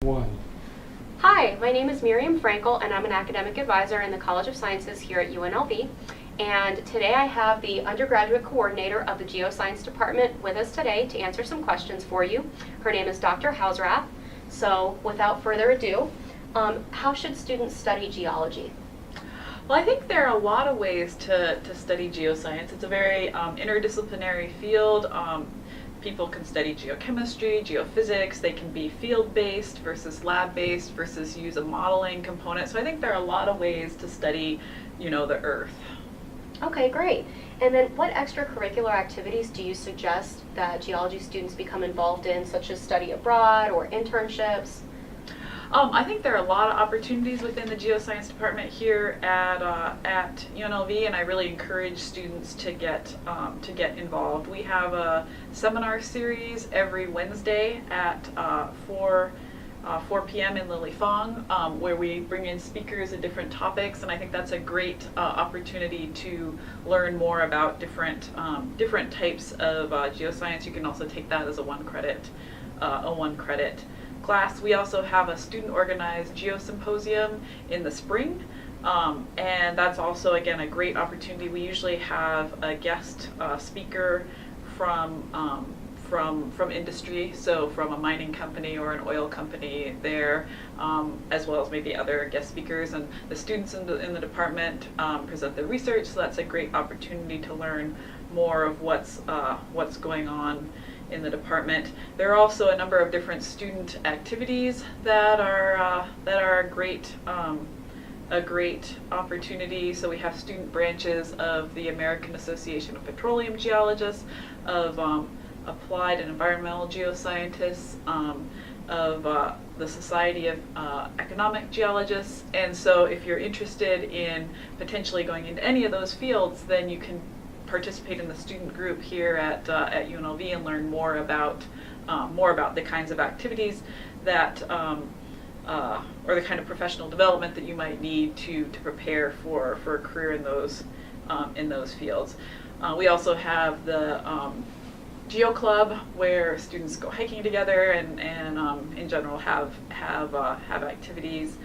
One. Hi, my name is Miriam Frankel, and I'm an academic advisor in the College of Sciences here at UNLV. And today I have the undergraduate coordinator of the Geoscience department with us today to answer some questions for you. Her name is Dr. Hausrath. So without further ado, how should students study geology? Well, I think there are a lot of ways to study geoscience. It's a very interdisciplinary field. People can study geochemistry, geophysics. They can be field-based versus lab-based versus use a modeling component. So I think there are a lot of ways to study, the Earth. Okay, great. And then what extracurricular activities do you suggest that geology students become involved in, such as study abroad or internships? I think there are a lot of opportunities within the Geoscience department here at UNLV, and I really encourage students to get involved. We have a seminar series every Wednesday at 4 p.m. in Lily Fong, where we bring in speakers at different topics, and I think that's a great opportunity to learn more about different types of geoscience. You can also take that as a one credit class. We also have a student-organized geosymposium in the spring, and that's also, again, a great opportunity. We usually have a guest speaker from industry, so from a mining company or an oil company there, as well as maybe other guest speakers. And the students in the department present their research, so that's a great opportunity to learn more of what's going on in the department. There are also a number of different student activities that are a great opportunity. So we have student branches of the American Association of Petroleum Geologists, of Applied and Environmental Geoscientists, of the Society of Economic Geologists. And so if you're interested in potentially going into any of those fields, then you can participate in the student group here at UNLV and learn more about the kinds of activities that or the kind of professional development that you might need to prepare for a career in those fields. We also have the Geo Club, where students go hiking together and in general have activities,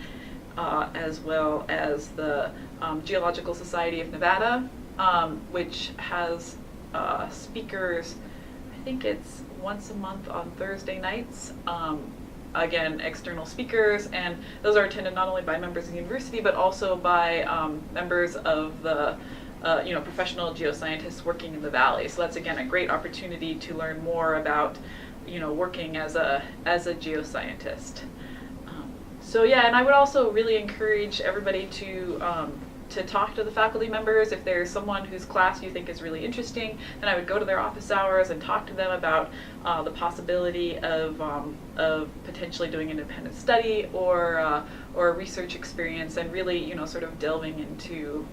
as well as the Geological Society of Nevada, which has speakers. I think it's once a month on Thursday nights. Again, external speakers, and those are attended not only by members of the university, but also by members of the professional geoscientists working in the valley. So that's, again, a great opportunity to learn more about working as a geoscientist. So yeah, and I would also really encourage everybody to talk to the faculty members. If there's someone whose class you think is really interesting, then I would go to their office hours and talk to them about the possibility of potentially doing independent study or a research experience, and really sort of delving into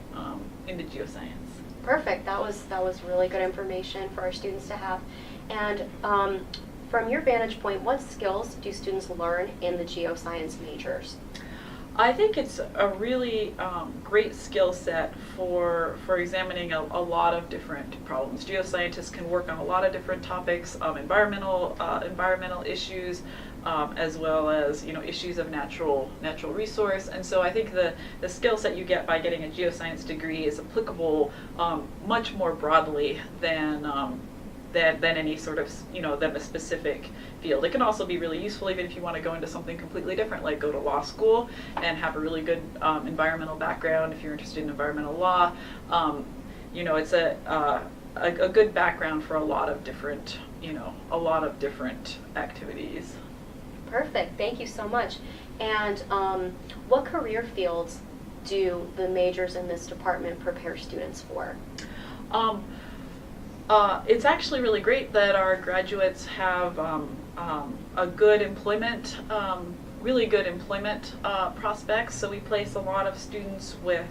geoscience. Perfect. That was really good information for our students to have. And from your vantage point, what skills do students learn in the geoscience majors? I think it's a really great skill set for examining a lot of different problems. Geoscientists can work on a lot of different topics, environmental issues, as well as issues of natural resource. And so I think the skill set you get by getting a geoscience degree is applicable much more broadly than any sort of than a specific field. It can also be really useful even if you want to go into something completely different, like go to law school and have a really good environmental background. If you're interested in environmental law, it's a good background for a lot of different activities. Perfect. Thank you so much. And what career fields do the majors in this department prepare students for? It's actually really great that our graduates have a good employment, really good employment prospects. So we place a lot of students with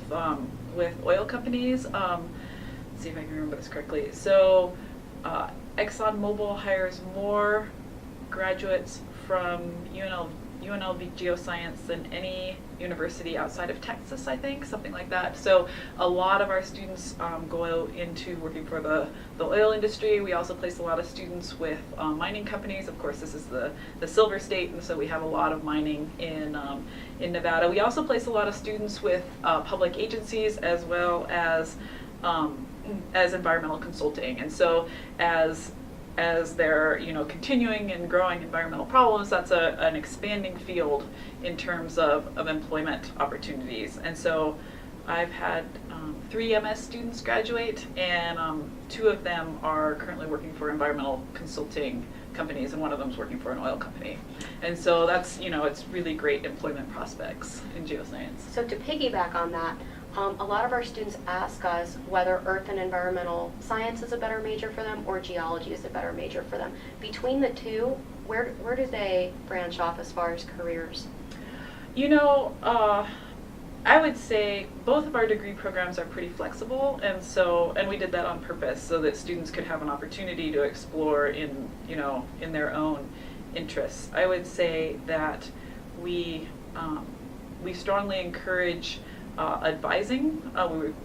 oil companies. Let's see if I can remember this correctly. So ExxonMobil hires more graduates from UNLV Geoscience than any university outside of Texas, I think, something like that. So a lot of our students go out into working for the oil industry. We also place a lot of students with mining companies. Of course, this is the silver state, and so we have a lot of mining in Nevada. We also place a lot of students with public agencies as well as environmental consulting. And so as they're continuing and growing environmental problems, that's an expanding field in terms of employment opportunities. And so I've had 3 MS students graduate, and 2 of them are currently working for environmental consulting companies, and one of them is working for an oil company. And so that's, it's really great employment prospects in geoscience. So to piggyback on that, a lot of our students ask us whether earth and environmental science is a better major for them or geology is a better major for them. Between the two, where do they branch off as far as careers? I would say both of our degree programs are pretty flexible, and we did that on purpose so that students could have an opportunity to explore in their own interests. I would say that we strongly encourage advising.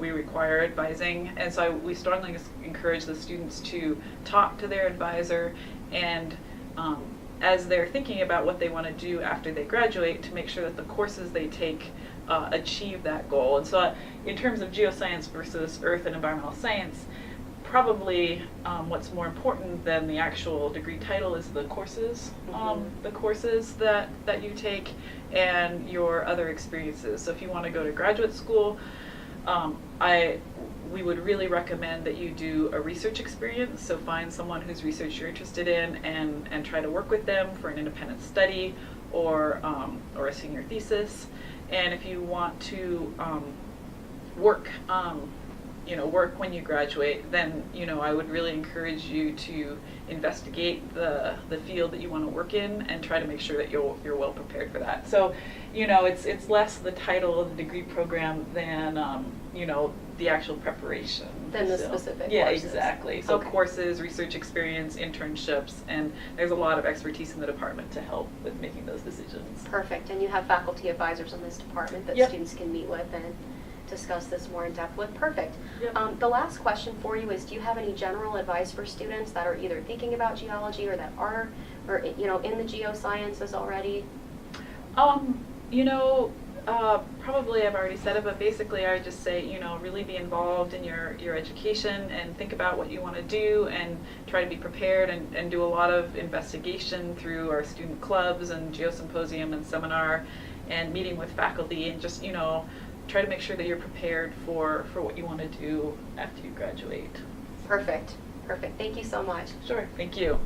We require advising, and so we strongly encourage the students to talk to their advisor, and as they're thinking about what they want to do after they graduate, to make sure that the courses they take achieve that goal. And so in terms of geoscience versus earth and environmental science, probably what's more important than the actual degree title is the courses, that you take and your other experiences. So if you want to go to graduate school, we would really recommend that you do a research experience. So find someone whose research you're interested in and try to work with them for an independent study or a senior thesis. And if you want to work when you graduate, then I would really encourage you to investigate the field that you want to work in and try to make sure that you're well prepared for that. So it's less the title of the degree program than the actual preparation. Than the specific yeah, courses. Exactly. So okay. Courses, research experience, internships, and there's a lot of expertise in the department to help with making those decisions. Perfect. And you have faculty advisors in this department that Yep. students can meet with and discuss this more in depth with. Perfect. Yep. The last question for you is, do you have any general advice for students that are either thinking about geology or that are, or in the geosciences already? Probably I've already said it, but basically I would just say, really be involved in your education and think about what you want to do and try to be prepared and do a lot of investigation through our student clubs and geosymposium and seminar and meeting with faculty, and just, try to make sure that you're prepared for what you want to do after you graduate. Perfect. Perfect. Thank you so much. Sure. Thank you.